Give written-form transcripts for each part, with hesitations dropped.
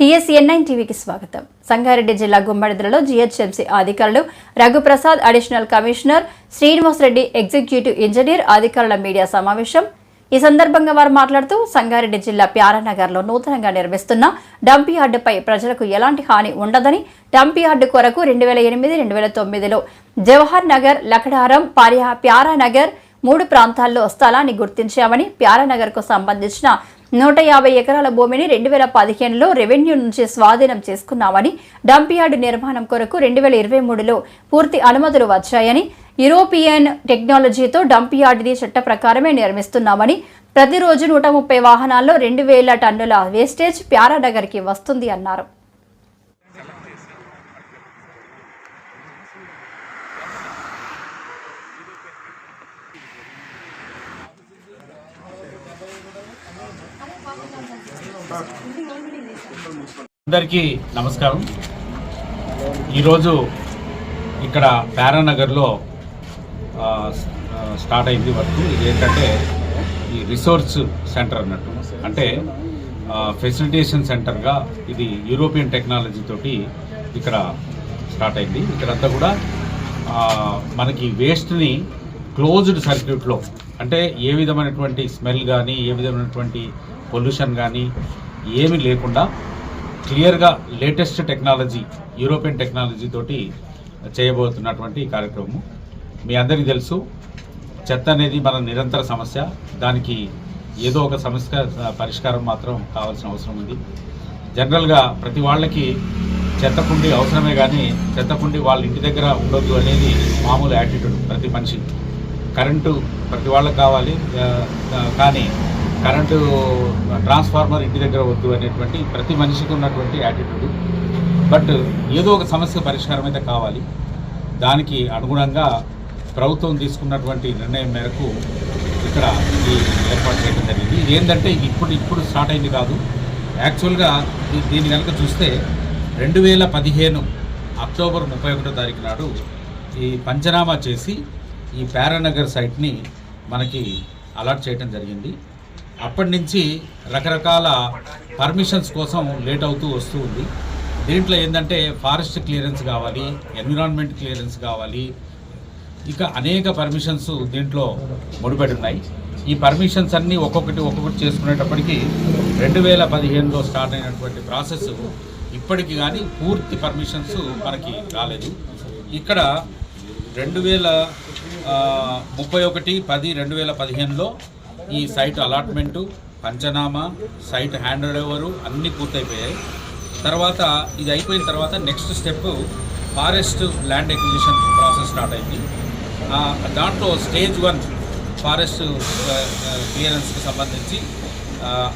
TSN9 టీవీకి స్వాగతం. సంగారెడ్డి జిల్లా గుమ్మడిదలలో GHMC అధికారులు Raghuprasad, additional commissioner Srinivas Reddy, executive engineer అధికారుల మీడియా సమావేశం. ఈ సందర్భంగా వారు మాట్లాడుతూ సంగారెడ్డి జిల్లా ప్యారానగర్లో నూతనంగా నిర్మిస్తున్న డంప్ యార్డుపై ప్రజలకు ఎలాంటి హాని ఉండదని, డంప్ యార్డు కొరకు 2008-2009లో జవహర్ నగర్, లఖడారం, ప్యారానగర్ 3 ప్రాంతాల్లో స్థలాన్ని గుర్తించామని, ప్యారానగర్కు సంబంధించిన 150 ఎకరాల భూమిని 2015లో రెవెన్యూ నుంచి స్వాధీనం చేసుకున్నామని, డంప్ యార్డు నిర్మాణం కొరకు 2023లో పూర్తి అనుమతులు వచ్చాయని, యూరోపియన్ టెక్నాలజీతో డంప్ యార్డుని చట్ట ప్రకారమే నిర్మిస్తున్నామని, ప్రతిరోజు 130 వాహనాల్లో 2000 టన్నుల వేస్టేజ్ ప్యారానగర్కి వస్తుంది అన్నారు. అందరికీ నమస్కారం. ఈరోజు ఇక్కడ ప్యారానగర్లో స్టార్ట్ అయింది వర్క్. ఇది ఏంటంటే ఈ రిసోర్స్ సెంటర్ అన్నట్టు, అంటే ఫెసిలిటేషన్ సెంటర్గా ఇది యూరోపియన్ టెక్నాలజీ తోటి ఇక్కడ స్టార్ట్ అయింది. ఇక్కడంతా కూడా మనకి వేస్ట్ని క్లోజ్డ్ సర్క్యూట్లో, అంటే ఏ విధమైనటువంటి స్మెల్ కానీ, ఏ విధమైనటువంటి పొల్యూషన్ కానీ ఏమీ లేకుండా క్లియర్గా లేటెస్ట్ టెక్నాలజీ, యూరోపియన్ టెక్నాలజీ తోటి చేయబోతున్నటువంటి ఈ కార్యక్రమం. మీ అందరికీ తెలుసు, చెత్త అనేది మన నిరంతర సమస్య. దానికి ఏదో ఒక సమస్య పరిష్కారం మాత్రం కావాల్సిన అవసరం ఉంది. జనరల్గా ప్రతి వాళ్ళకి చెత్తకుండి అవసరమే, కానీ చెత్తకుండి వాళ్ళ ఇంటి దగ్గర ఉండొద్దు అనేది మామూలు యాటిట్యూడ్ ప్రతి మనిషి. కరెంటు ప్రతి వాళ్ళకి కావాలి, కానీ కరెంటు ట్రాన్స్ఫార్మర్ ఇంటి దగ్గర వద్దు అనేటువంటి ప్రతి మనిషికి ఉన్నటువంటి యాటిట్యూడ్. బట్ ఏదో ఒక సమస్య పరిష్కారం అయితే కావాలి. దానికి అనుగుణంగా ప్రభుత్వం తీసుకున్నటువంటి నిర్ణయం మేరకు ఇక్కడ ఈ ఏర్పాటు చేయడం జరిగింది. ఇది ఏంటంటే ఇప్పుడు స్టార్ట్ అయింది కాదు. యాక్చువల్గా దీన్ని కనుక చూస్తే 2015 అక్టోబర్ 31వ తారీఖు నాడు ఈ పంచనామా చేసి ఈ ప్యారానగర్ సైట్ని మనకి అలాట్ చేయడం జరిగింది. అప్పటి నుంచి రకరకాల పర్మిషన్స్ కోసం లేట్ అవుతూ వస్తూ ఉంది. దీంట్లో ఏంటంటే ఫారెస్ట్ క్లియరెన్స్ కావాలి, ఎన్విరాన్మెంట్ క్లియరెన్స్ కావాలి, ఇక అనేక పర్మిషన్స్ దీంట్లో ముడిపడి ఉన్నాయి. ఈ పర్మిషన్స్ అన్నీ ఒక్కొక్కటి చేసుకునేటప్పటికీ 2015లో స్టార్ట్ అయినటువంటి ప్రాసెస్ ఇప్పటికి కానీ పూర్తి పర్మిషన్స్ మనకి రాలేదు. ఇక్కడ 31/10/2015లో ఈ సైట్ అలాట్మెంటు, పంచనామా, సైట్ హ్యాండ్ ఓవరు అన్నీ పూర్తయిపోయాయి. తర్వాత ఇది అయిపోయిన తర్వాత next step forest land acquisition process start అయింది. దాంట్లో స్టేజ్ 1 ఫారెస్ట్ క్లియరెన్స్కి సంబంధించి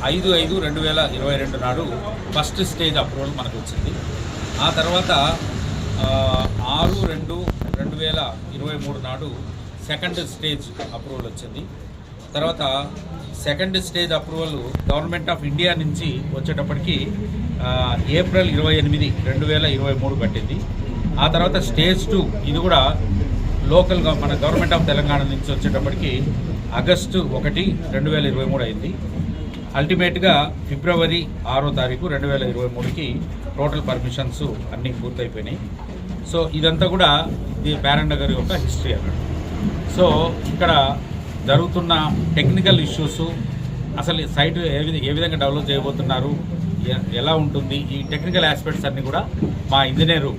5/5/2022 నాడు ఫస్ట్ స్టేజ్ అప్రూవల్ మనకు వచ్చింది. ఆ తర్వాత 6/2/2023 నాడు సెకండ్ స్టేజ్ అప్రూవల్ వచ్చింది. తర్వాత second stage approval government of India నుంచి వచ్చేటప్పటికి ఏప్రిల్ 28, 2023 పట్టింది. ఆ తర్వాత స్టేజ్ 2 ఇది కూడా లోకల్గా మన గవర్నమెంట్ ఆఫ్ తెలంగాణ నుంచి వచ్చేటప్పటికి ఆగస్టు 1, 2023 అయింది. అల్టిమేట్గా ఫిబ్రవరి 6వ తారీఖు 2023కి టోటల్ పర్మిషన్స్ అన్నీ పూర్తయిపోయినాయి. సో ఇదంతా కూడా ఇది ప్యారానగర్ యొక్క హిస్టరీ అన్నట్టు. సో ఇక్కడ జరుగుతున్న టెక్నికల్ ఇష్యూస్, అసలు సైట్ ఏ విధంగా డెవలప్ చేయబోతున్నారు, ఎలా ఉంటుంది, ఈ టెక్నికల్ ఆస్పెక్ట్స్ అన్నీ కూడా మా ఇంజనీరు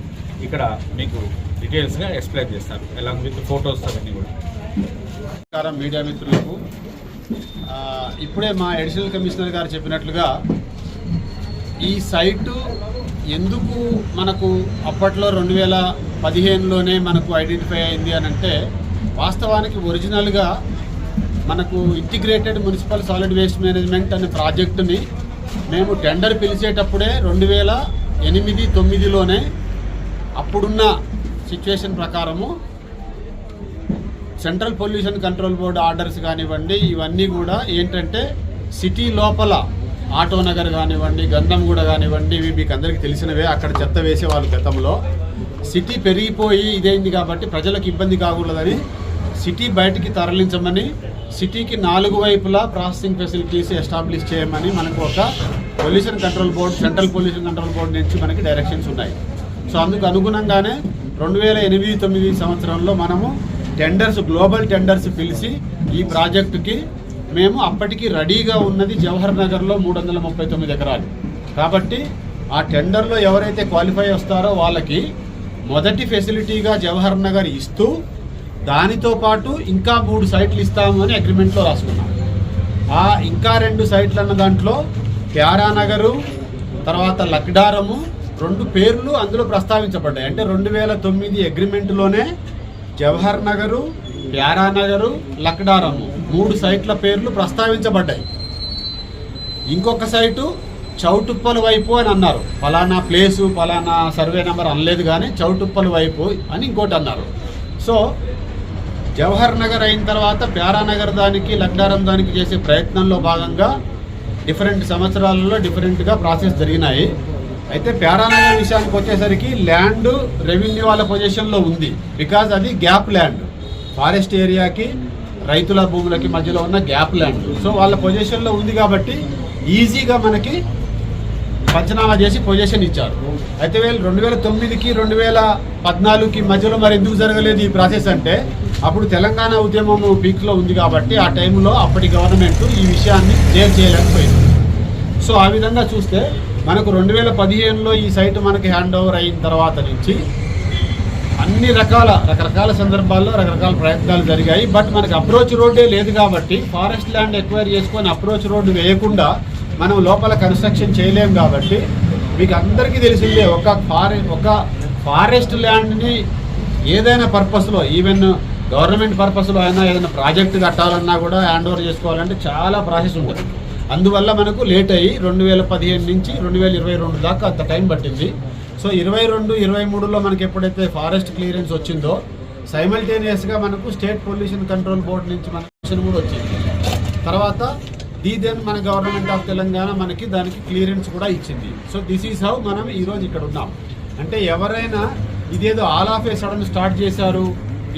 ఇక్కడ మీకు డీటెయిల్స్గా ఎక్స్ప్లెయిన్ చేస్తారు, ఎలాంగ్ విత్ ఫొటోస్ అవన్నీ కూడా. నమస్కారం మీడియా మిత్రులకు. ఇప్పుడే మా అడిషనల్ కమిషనర్ గారు చెప్పినట్లుగా ఈ సైటు ఎందుకు మనకు అప్పట్లో 2015లోనే మనకు ఐడెంటిఫై అయింది అని అంటే, వాస్తవానికి ఒరిజినల్గా మనకు integrated municipal solid waste management అనే ప్రాజెక్టుని మేము టెండర్ పిలిచేటప్పుడే 2008-9లోనే అప్పుడున్న సిచ్యువేషన్ ప్రకారము central pollution control board orders కానివ్వండి, ఇవన్నీ కూడా ఏంటంటే సిటీ లోపల ఆటోనగర్ కానివ్వండి, గంధంగూడ కానివ్వండి, ఇవి మీకు అందరికీ తెలిసినవే. అక్కడ చెత్త వేసేవాళ్ళు గతంలో. సిటీ పెరిగిపోయి ఇదైంది కాబట్టి ప్రజలకు ఇబ్బంది కాకూడదని సిటీ బయటికి తరలించమని సిటీకి 4 వైపులా ప్రాసెసింగ్ ఫెసిలిటీస్ ఎస్టాబ్లిష్ చేయమని మనకు ఒక pollution control board, central pollution control board నుంచి మనకి డైరెక్షన్స్ ఉన్నాయి. సో అందుకు అనుగుణంగానే 2008-9 సంవత్సరంలో మనము గ్లోబల్ టెండర్స్ పిలిచి ఈ ప్రాజెక్టుకి మేము అప్పటికి రెడీగా ఉన్నది జవహర్ నగర్లో 339 ఎకరాలు. కాబట్టి ఆ టెండర్లో ఎవరైతే క్వాలిఫై వస్తారో వాళ్ళకి మొదటి ఫెసిలిటీగా జవహర్ నగర్ ఇస్తూ దానితో పాటు ఇంకా 3 సైట్లు ఇస్తాము అని అగ్రిమెంట్లో రాసుకున్నాం. ఆ ఇంకా 2 సైట్లు అన్న దాంట్లో ప్యారానగరు, తర్వాత లక్డారము 2 పేర్లు అందులో ప్రస్తావించబడ్డాయి. అంటే 2009 అగ్రిమెంట్లోనే జవహర్ నగరు, ప్యారానగరు, లక్డారము 3 సైట్ల పేర్లు ప్రస్తావించబడ్డాయి. ఇంకొక సైటు చౌటుప్పల వైపు అని అన్నారు. ఫలానా ప్లేసు, ఫలానా సర్వే నెంబర్ అనలేదు, కానీ చౌటుప్పల వైపు అని ఇంకోటి అన్నారు. సో జవహర్ నగర్ అయిన తర్వాత ప్యారానగర్ దానికి, లక్డారం దానికి చేసే ప్రయత్నంలో భాగంగా డిఫరెంట్ సంవత్సరాలలో డిఫరెంట్గా ప్రాసెస్ జరిగినాయి. అయితే ప్యారానగర్ విషయానికి వచ్చేసరికి ల్యాండ్ రెవెన్యూ వాళ్ళ పొజిషన్లో ఉంది. బికాజ్ అది గ్యాప్ ల్యాండ్, ఫారెస్ట్ ఏరియాకి రైతుల భూములకి మధ్యలో ఉన్న గ్యాప్ ల్యాండ్. సో వాళ్ళ పొజిషన్లో ఉంది కాబట్టి ఈజీగా మనకి పంచనామా చేసి పొజిషన్ ఇచ్చారు. అయితే వీళ్ళు 2009కి 2014కి మధ్యలో మరి ఎందుకు జరగలేదు ఈ ప్రాసెస్ అంటే, అప్పుడు తెలంగాణ ఉద్యమం పీక్లో ఉంది కాబట్టి ఆ టైంలో అప్పటి గవర్నమెంట్ ఈ విషయాన్ని క్లియర్ చేయలేకపోయింది. సో ఆ విధంగా చూస్తే మనకు 2015లో ఈ సైట్ మనకి హ్యాండ్ ఓవర్ అయిన తర్వాత నుంచి అన్ని రకరకాల సందర్భాల్లో రకరకాల ప్రయత్నాలు జరిగాయి. బట్ మనకి అప్రోచ్ రోడ్డే లేదు కాబట్టి, ఫారెస్ట్ ల్యాండ్ ఎక్వైర్ చేసుకొని అప్రోచ్ రోడ్డు వేయకుండా మనం లోపల కన్స్ట్రక్షన్ చేయలేం. కాబట్టి మీకు అందరికీ తెలిసిందే, ఒక ఫారెస్ట్ ల్యాండ్ని ఏదైనా పర్పస్లో, ఈవెన్ గవర్నమెంట్ పర్పస్లో అయినా ఏదైనా ప్రాజెక్టు కట్టాలన్నా కూడా హ్యాండ్ ఓవర్ చేసుకోవాలంటే చాలా ప్రాసెస్ ఉంటుంది. అందువల్ల మనకు లేట్ అయ్యి 2015 నుంచి 2022 దాకా అంత టైం పట్టింది. సో 22-23లో మనకి ఎప్పుడైతే ఫారెస్ట్ క్లియరెన్స్ వచ్చిందో సైమల్టేనియస్గా మనకు స్టేట్ పొల్యూషన్ కంట్రోల్ బోర్డు నుంచి మనకు కూడా వచ్చింది. తర్వాత దెన్ మన గవర్నమెంట్ ఆఫ్ తెలంగాణ మనకి దానికి క్లియరెన్స్ కూడా ఇచ్చింది. సో దిస్ ఈజ్ హౌ మనం ఈరోజు ఇక్కడ ఉన్నాం. అంటే ఎవరైనా ఇదేదో all of A sudden start చేశారు,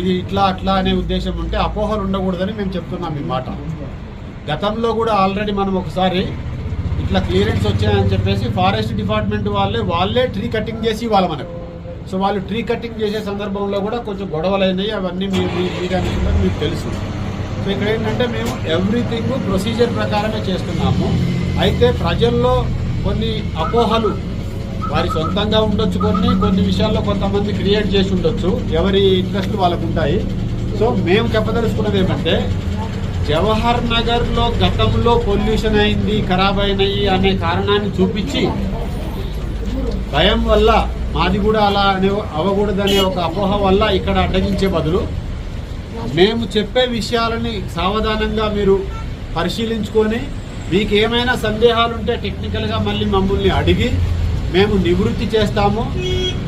ఇది ఇట్లా అట్లా అనే ఉద్దేశం ఉంటే అపోహలు ఉండకూడదని మేము చెప్తున్నాం ఈ మాట. గతంలో కూడా ఆల్రెడీ మనం ఒకసారి ఇట్లా క్లియరెన్స్ వచ్చాయని చెప్పేసి ఫారెస్ట్ డిపార్ట్మెంట్ వాళ్ళే ట్రీ కటింగ్ చేసి ఇవ్వాలి మనకు. సో వాళ్ళు ట్రీ కటింగ్ చేసే సందర్భంలో కూడా కొంచెం గొడవలు అయినాయి. అవన్నీ మీకు తెలుసు. సో ఇక్కడ ఏంటంటే మేము ఎవ్రీథింగ్ ప్రొసీజర్ ప్రకారమే చేస్తున్నాము. అయితే ప్రజల్లో కొన్ని అపోహలు వారి సొంతంగా ఉండొచ్చు, కొన్ని విషయాల్లో కొంతమంది క్రియేట్ చేసి ఉండొచ్చు, ఎవరి ఇంట్రెస్ట్ వాళ్ళకు ఉంటాయి. సో మేము చెప్పదలుచుకున్నది ఏమంటే, జవహర్ నగర్లో గతంలో పొల్యూషన్ అయింది, ఖరాబ్ అయినాయి అనే కారణాన్ని చూపించి భయం వల్ల మాది కూడా అలా అవ్వకూడదనే ఒక అపోహ వల్ల ఇక్కడ అడ్డగించే బదులు మేము చెప్పే విషయాలని సావధానంగా మీరు పరిశీలించుకొని మీకు ఏమైనా సందేహాలు ఉంటే టెక్నికల్గా మళ్ళీ మమ్మల్ని అడిగి మేము నివృత్తి చేస్తాము.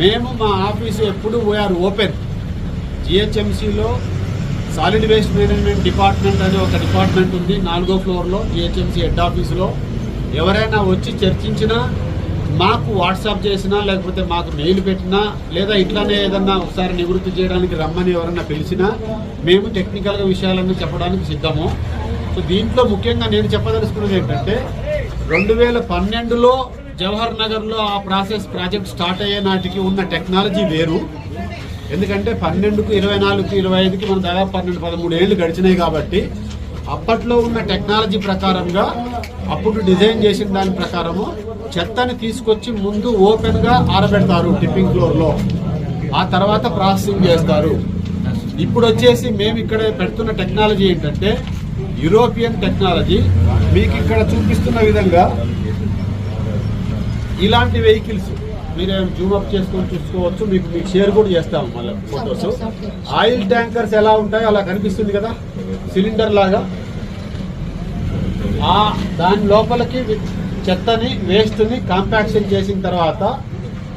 మేము మా ఆఫీసు ఎప్పుడు వీఆర్ ఓపెన్. జిహెచ్ఎంసీలో సాలిడ్ వేస్ట్ మేనేజ్మెంట్ డిపార్ట్మెంట్ అనే ఒక డిపార్ట్మెంట్ ఉంది 4వ ఫ్లోర్లో జిహెచ్ఎంసీ హెడ్ ఆఫీసులో. ఎవరైనా వచ్చి చర్చించినా, మాకు వాట్సాప్ చేసినా, లేకపోతే మాకు మెయిల్ పెట్టినా, లేదా ఇట్లానే ఏదన్నా ఒకసారి నివృత్తి చేయడానికి రమ్మని ఎవరన్నా పిలిచినా మేము టెక్నికల్గా విషయాలన్నీ చెప్పడానికి సిద్ధము. సో దీంట్లో ముఖ్యంగా నేను చెప్పదలుచుకున్నది ఏంటంటే, 2012లో జవహర్ నగర్లో ఆ ప్రాజెక్ట్ స్టార్ట్ అయ్యే నాటికి ఉన్న టెక్నాలజీ వేరు. ఎందుకంటే 12కు 24కు 25కి మనం దాదాపు 12-13 ఏళ్ళు గడిచినాయి. కాబట్టి అప్పట్లో ఉన్న టెక్నాలజీ ప్రకారంగా అప్పుడు డిజైన్ చేసిన దాని ప్రకారము చెత్తని తీసుకొచ్చి ముందు ఓపెన్గా ఆరబెడతారు టిప్పింగ్ ఫ్లోర్లో, ఆ తర్వాత ప్రాసెసింగ్ చేస్తారు. ఇప్పుడు వచ్చేసి మేము ఇక్కడ పెడుతున్న టెక్నాలజీ ఏంటంటే యూరోపియన్ టెక్నాలజీ. మీకు ఇక్కడ చూపిస్తున్న విధంగా ఇలాంటి వెహికల్స్ మీరు జూమప్ చేసుకొని చూసుకోవచ్చు. మీకు షేర్ కూడా చేస్తాము మళ్ళీ ఫొటోస్. ఆయిల్ ట్యాంకర్స్ ఎలా ఉంటాయో అలా కనిపిస్తుంది కదా, సిలిండర్ లాగా. దాని లోపలికి చెత్తని, వేస్ట్ని కాంపాక్షన్ చేసిన తర్వాత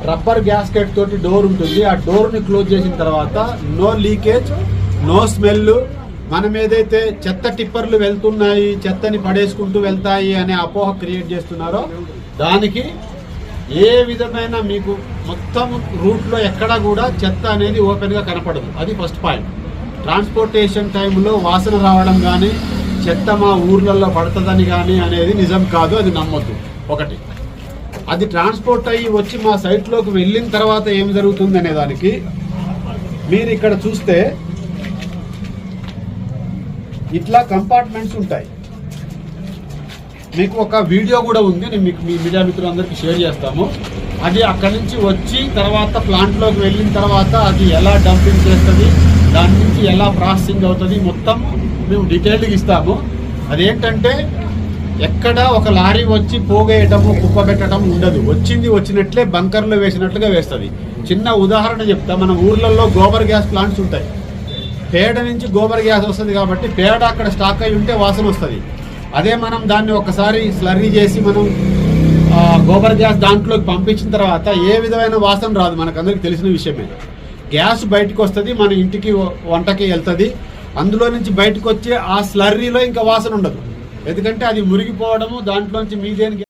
రబ్బర్ గ్యాస్కెట్ తోటి డోర్ ఉంటుంది. ఆ డోర్ని క్లోజ్ చేసిన తర్వాత నో లీకేజ్, నో స్మెల్. మనం ఏదైతే చెత్త టిప్పర్లు వెళ్తున్నాయి, చెత్తని పడేసుకుంటూ వెళ్తాయి అనే అపోహ క్రియేట్ చేస్తున్నారో దానికి ఏ విధమైన మీకు మొత్తం రూట్లో ఎక్కడా కూడా చెత్త అనేది ఓపెన్గా కనపడదు. అది ఫస్ట్ పాయింట్. ట్రాన్స్పోర్టేషన్ టైంలో వాసన రావడం కానీ, చెత్త మా ఊర్లలో పడుతుందని కానీ అనేది నిజం కాదు, అది నమ్మొద్దు. ఒకటి, అది ట్రాన్స్పోర్ట్ అయ్యి వచ్చి మా సైట్లోకి వెళ్ళిన తర్వాత ఏం జరుగుతుంది అనే దానికి మీరు ఇక్కడ చూస్తే ఇట్లా కంపార్ట్మెంట్స్ ఉంటాయి. మీకు ఒక వీడియో కూడా ఉంది, నేను మీకు మీ మీడియా మిత్రులందరికీ షేర్ చేస్తాము. అది అక్కడి నుంచి వచ్చి తర్వాత ప్లాంట్లోకి వెళ్ళిన తర్వాత అది ఎలా డంపింగ్ చేస్తుంది, దాని నుంచి ఎలా ప్రాసెసింగ్ అవుతుంది, మొత్తం మేము డీటెయిల్గా ఇస్తాము. అదేంటంటే ఎక్కడ ఒక లారీ వచ్చి పోగేయటము కుప్ప పెట్టడం ఉండదు. వచ్చినట్లే బంకర్లో వేసినట్లుగా వేస్తుంది. చిన్న ఉదాహరణ చెప్తా, మన ఊర్లలో గోబర్ గ్యాస్ ప్లాంట్స్ ఉంటాయి. పేడ నుంచి గోబర్ గ్యాస్ వస్తుంది కాబట్టి పేడ అక్కడ స్టాక్ అయి ఉంటే వాసన వస్తుంది. అదే మనం దాన్ని ఒకసారి స్లర్రీ చేసి మనం గోబర్ గ్యాస్ దాంట్లోకి పంపించిన తర్వాత ఏ విధమైన వాసన రాదు, మనకందరికి తెలిసిన విషయమే. గ్యాస్ బయటకు వస్తుంది, మన ఇంటికి వంటకి వెళ్తుంది. అందులో నుంచి బయటకు వచ్చే ఆ స్లర్రీలో ఇంకా వాసన ఉండదు, ఎందుకంటే అది మురిగిపోవడము దాంట్లోంచి మీదేని